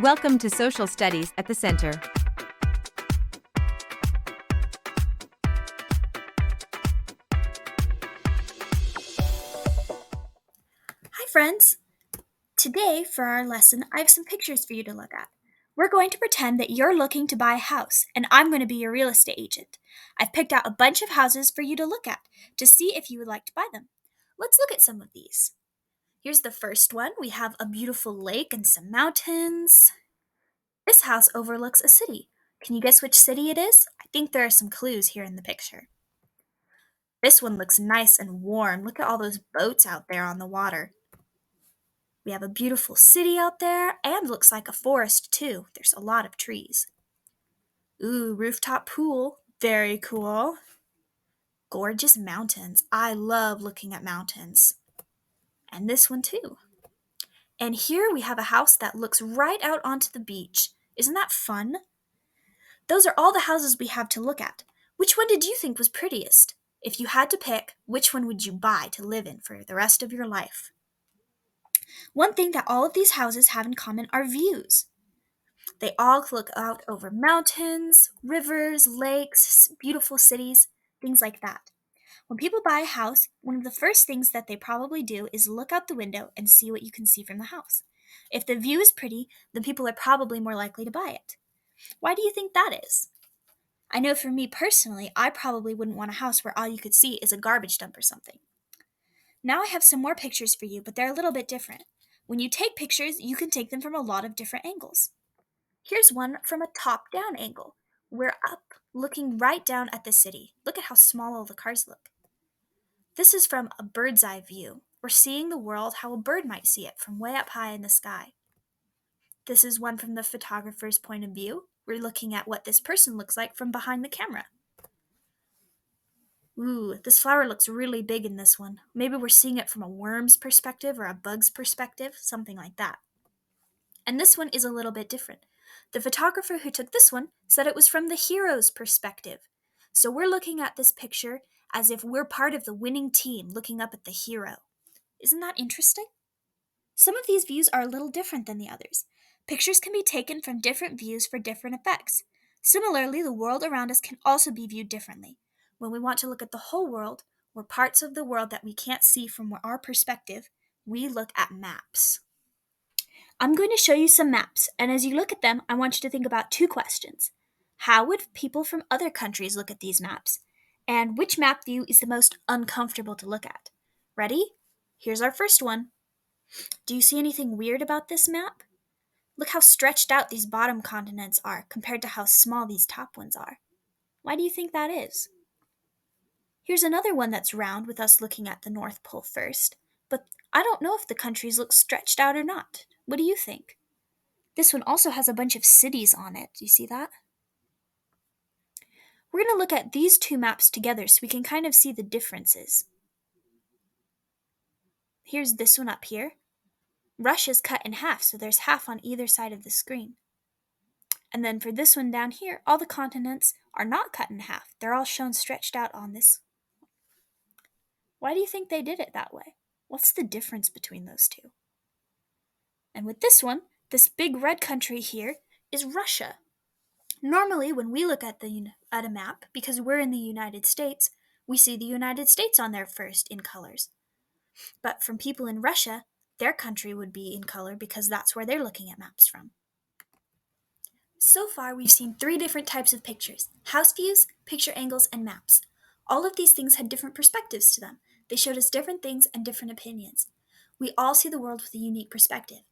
Welcome to Social Studies at the Center. Hi friends! Today, for our lesson, I have some pictures for you to look at. We're going to pretend that you're looking to buy a house, and I'm going to be your real estate agent. I've picked out a bunch of houses for you to look at to see if you would like to buy them. Let's look at some of these. Here's the first one. We have a beautiful lake and some mountains. This house overlooks a city. Can you guess which city it is? I think there are some clues here in the picture. This one looks nice and warm. Look at all those boats out there on the water. We have a beautiful city out there, and looks like a forest too. There's a lot of trees. Ooh, rooftop pool. Very cool. Gorgeous mountains. I love looking at mountains. And this one too. And here we have a house that looks right out onto the beach. Isn't that fun? Those are all the houses we have to look at. Which one did you think was prettiest? If you had to pick, which one would you buy to live in for the rest of your life? One thing that all of these houses have in common are views. They all look out over mountains, rivers, lakes, beautiful cities, things like that. When people buy a house, one of the first things that they probably do is look out the window and see what you can see from the house. If the view is pretty, then people are probably more likely to buy it. Why do you think that is? I know for me personally, I probably wouldn't want a house where all you could see is a garbage dump or something. Now I have some more pictures for you, but they're a little bit different. When you take pictures, you can take them from a lot of different angles. Here's one from a top-down angle. We're up, looking right down at the city. Look at how small all the cars look. This is from a bird's eye view. We're seeing the world how a bird might see it from way up high in the sky. This is one from the photographer's point of view. We're looking at what this person looks like from behind the camera. Ooh, this flower looks really big in this one. Maybe we're seeing it from a worm's perspective or a bug's perspective, something like that. And this one is a little bit different. The photographer who took this one said it was from the hero's perspective. So we're looking at this picture as if we're part of the winning team looking up at the hero. Isn't that interesting? Some of these views are a little different than the others. Pictures can be taken from different views for different effects. Similarly, the world around us can also be viewed differently. When we want to look at the whole world, or parts of the world that we can't see from our perspective, we look at maps. I'm going to show you some maps, and as you look at them, I want you to think about two questions. How would people from other countries look at these maps? And which map view is the most uncomfortable to look at? Ready? Here's our first one. Do you see anything weird about this map? Look how stretched out these bottom continents are compared to how small these top ones are. Why do you think that is? Here's another one that's round with us looking at the North Pole first, but I don't know if the countries look stretched out or not. What do you think? This one also has a bunch of cities on it. Do you see that? We're going to look at these two maps together so we can kind of see the differences. Here's this one up here. Russia's cut in half, so there's half on either side of the screen. And then for this one down here, all the continents are not cut in half. They're all shown stretched out on this. Why do you think they did it that way? What's the difference between those two? And with this one, this big red country here is Russia. Normally, when we look at a map, because we're in the United States, we see the United States on there first in colors. But from people in Russia, their country would be in color because that's where they're looking at maps from. So far, we've seen 3 different types of pictures: house views, picture angles, and maps. All of these things had different perspectives to them. They showed us different things and different opinions. We all see the world with a unique perspective.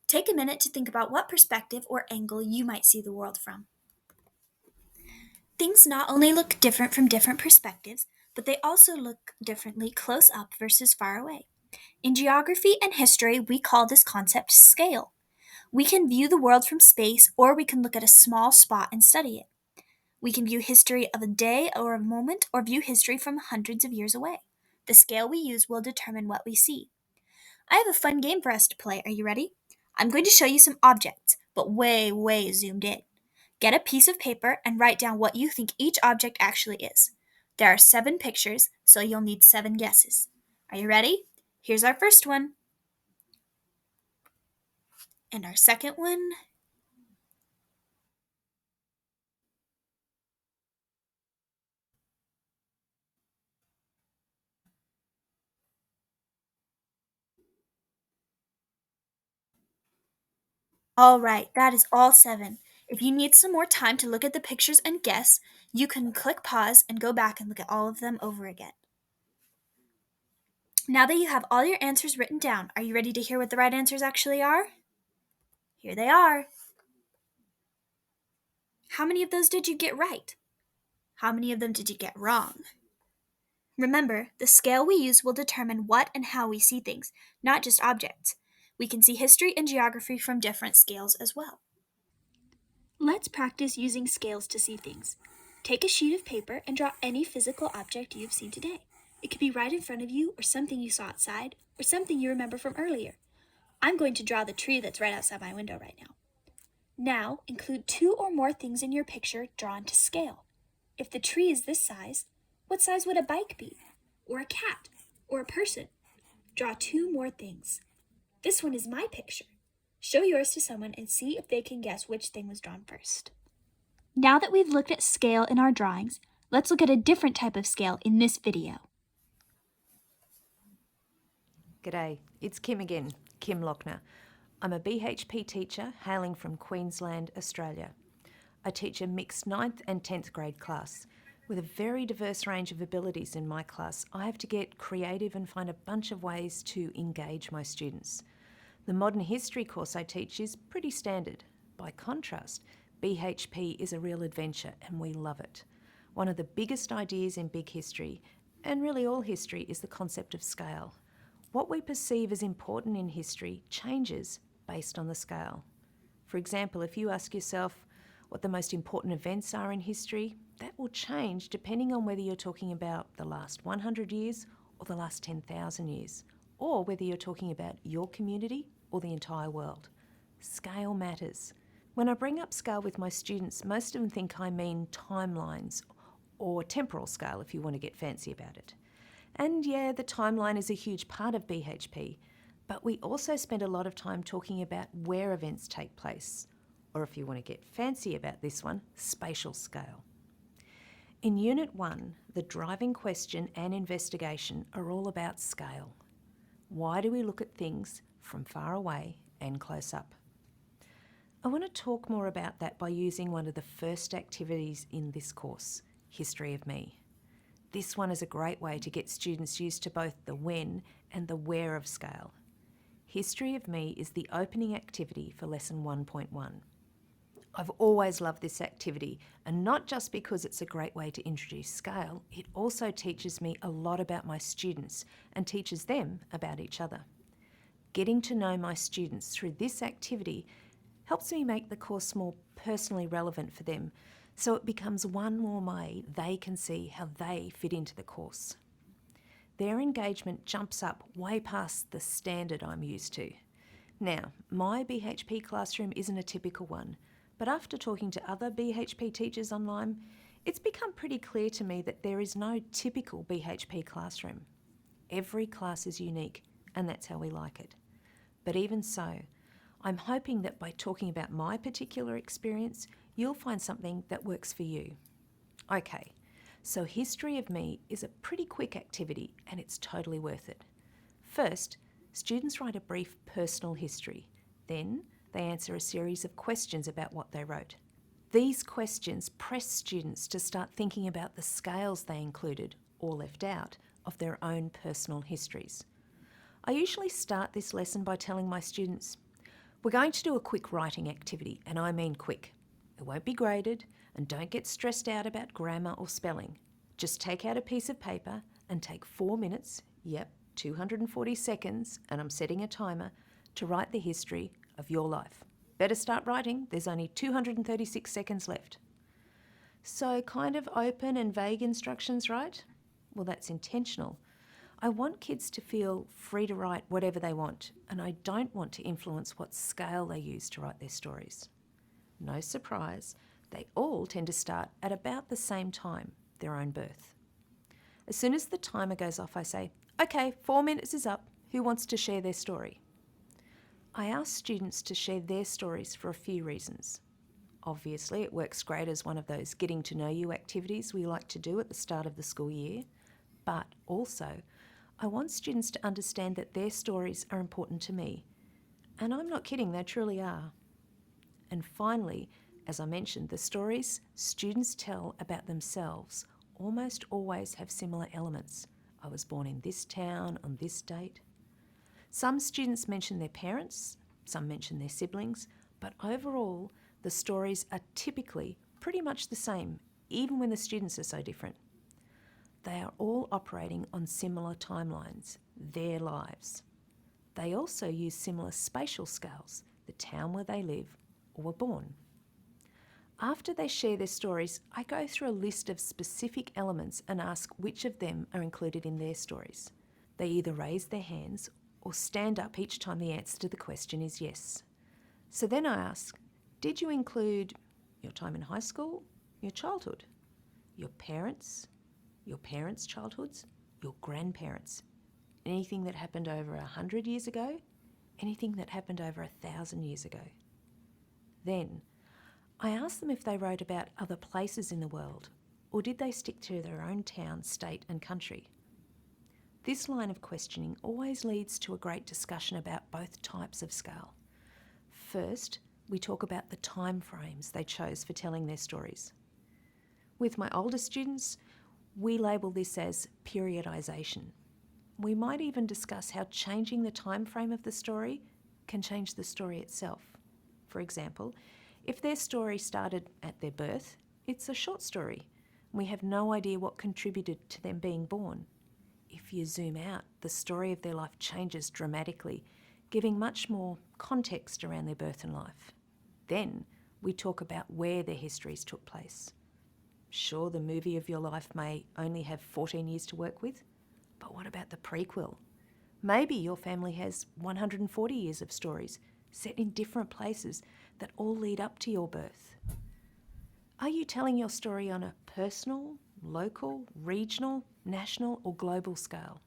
Take a minute to think about what perspective or angle you might see the world from. Things not only look different from different perspectives, but they also look differently close up versus far away. In geography and history, we call this concept scale. We can view the world from space, or we can look at a small spot and study it. We can view history of a day or a moment, or view history from hundreds of years away. The scale we use will determine what we see. I have a fun game for us to play. Are you ready? I'm going to show you some objects, but way zoomed in. Get a piece of paper and write down what you think each object actually is. There are 7 pictures, so you'll need 7 guesses. Are you ready? Here's our first one. And our second one. All right, that is all 7. If you need some more time to look at the pictures and guess, you can click pause and go back and look at all of them over again. Now that you have all your answers written down, are you ready to hear what the right answers actually are? Here they are. How many of those did you get right? How many of them did you get wrong? Remember, the scale we use will determine what and how we see things, not just objects. We can see history and geography from different scales as well. Let's practice using scales to see things. Take a sheet of paper and draw any physical object you've seen today. It could be right in front of you, or something you saw outside, or something you remember from earlier. I'm going to draw the tree that's right outside my window right now. Now, include 2 or more things in your picture drawn to scale. If the tree is this size, what size would a bike be? Or a cat? Or a person? Draw 2 more things. This one is my picture. Show yours to someone and see if they can guess which thing was drawn first. Now that we've looked at scale in our drawings, let's look at a different type of scale in this video. G'day, it's Kim again, Kim Lochner. I'm a BHP teacher hailing from Queensland, Australia. I teach a mixed 9th and 10th grade class. With a very diverse range of abilities in my class, I have to get creative and find a bunch of ways to engage my students. The modern history course I teach is pretty standard. By contrast, BHP is a real adventure and we love it. One of the biggest ideas in big history, and really all history, is the concept of scale. What we perceive as important in history changes based on the scale. For example, if you ask yourself what the most important events are in history, that will change depending on whether you're talking about the last 100 years or the last 10,000 years, or whether you're talking about your community or the entire world. Scale matters. When I bring up scale with my students, most of them think I mean timelines or temporal scale if you want to get fancy about it. And yeah, the timeline is a huge part of BHP, but we also spend a lot of time talking about where events take place, or if you want to get fancy about this one, spatial scale. In Unit 1, the driving question and investigation are all about scale. Why do we look at things from far away and close up? I want to talk more about that by using one of the first activities in this course, History of Me. This one is a great way to get students used to both the when and the where of scale. History of Me is the opening activity for Lesson 1.1. I've always loved this activity, and not just because it's a great way to introduce scale, it also teaches me a lot about my students and teaches them about each other. Getting to know my students through this activity helps me make the course more personally relevant for them, so it becomes one more way they can see how they fit into the course. Their engagement jumps up way past the standard I'm used to. Now, my BHP classroom isn't a typical one, but after talking to other BHP teachers online, it's become pretty clear to me that there is no typical BHP classroom. Every class is unique, and that's how we like it. But even so, I'm hoping that by talking about my particular experience, you'll find something that works for you. Okay, so History of Me is a pretty quick activity and it's totally worth it. First, students write a brief personal history. Then they answer a series of questions about what they wrote. These questions press students to start thinking about the scales they included or left out of their own personal histories. I usually start this lesson by telling my students, we're going to do a quick writing activity, and I mean quick. It won't be graded, and don't get stressed out about grammar or spelling. Just take out a piece of paper and take 4 minutes, 240 seconds, and I'm setting a timer, to write the history of your life. Better start writing, there's only 236 seconds left. So kind of open and vague instructions, right? Well, that's intentional. I want kids to feel free to write whatever they want, and I don't want to influence what scale they use to write their stories. No surprise, they all tend to start at about the same time, their own birth. As soon as the timer goes off, I say, okay, 4 minutes is up. Who wants to share their story? I ask students to share their stories for a few reasons. Obviously, it works great as one of those getting to know you activities we like to do at the start of the school year, but also, I want students to understand that their stories are important to me. And I'm not kidding, they truly are. And finally, as I mentioned, the stories students tell about themselves almost always have similar elements. I was born in this town on this date. Some students mention their parents, some mention their siblings, but overall, the stories are typically pretty much the same, even when the students are so different. They are all operating on similar timelines, their lives. They also use similar spatial scales, the town where they live or were born. After they share their stories, I go through a list of specific elements and ask which of them are included in their stories. They either raise their hands or stand up each time the answer to the question is yes. So then I ask, did you include your time in high school, your childhood, your parents' childhoods, your grandparents, anything that happened over 100 years ago, anything that happened over 1,000 years ago? Then I ask them if they wrote about other places in the world, or did they stick to their own town, state and country? This line of questioning always leads to a great discussion about both types of scale. First, we talk about the time frames they chose for telling their stories. With my older students, we label this as periodisation. We might even discuss how changing the time frame of the story can change the story itself. For example, if their story started at their birth, it's a short story. We have no idea what contributed to them being born. If you zoom out, the story of their life changes dramatically, giving much more context around their birth and life. Then we talk about where their histories took place. Sure, the movie of your life may only have 14 years to work with, but what about the prequel? Maybe your family has 140 years of stories set in different places that all lead up to your birth. Are you telling your story on a personal, local, regional, national, or global scale?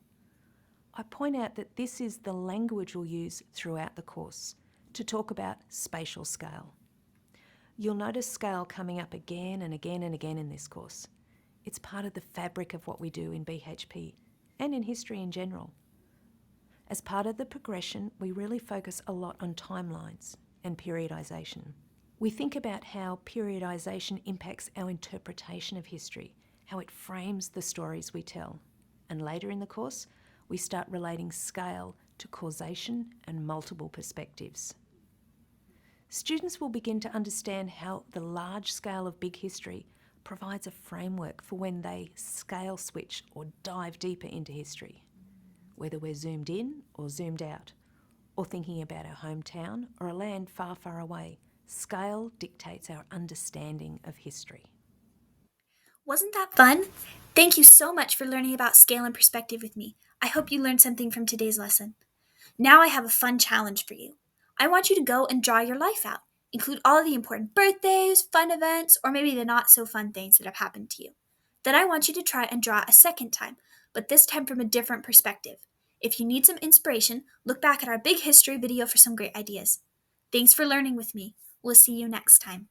I point out that this is the language we'll use throughout the course to talk about spatial scale. You'll notice scale coming up again and again and again in this course. It's part of the fabric of what we do in BHP and in history in general. As part of the progression, we really focus a lot on timelines and periodisation. We think about how periodisation impacts our interpretation of history, how it frames the stories we tell. And later in the course, we start relating scale to causation and multiple perspectives. Students will begin to understand how the large scale of big history provides a framework for when they scale switch or dive deeper into history. Whether we're zoomed in or zoomed out, or thinking about our hometown or a land far, far away, scale dictates our understanding of history. Wasn't that fun? Thank you so much for learning about scale and perspective with me. I hope you learned something from today's lesson. Now I have a fun challenge for you. I want you to go and draw your life out. Include all the important birthdays, fun events, or maybe the not so fun things that have happened to you. Then I want you to try and draw a second time, but this time from a different perspective. If you need some inspiration, look back at our big history video for some great ideas. Thanks for learning with me. We'll see you next time.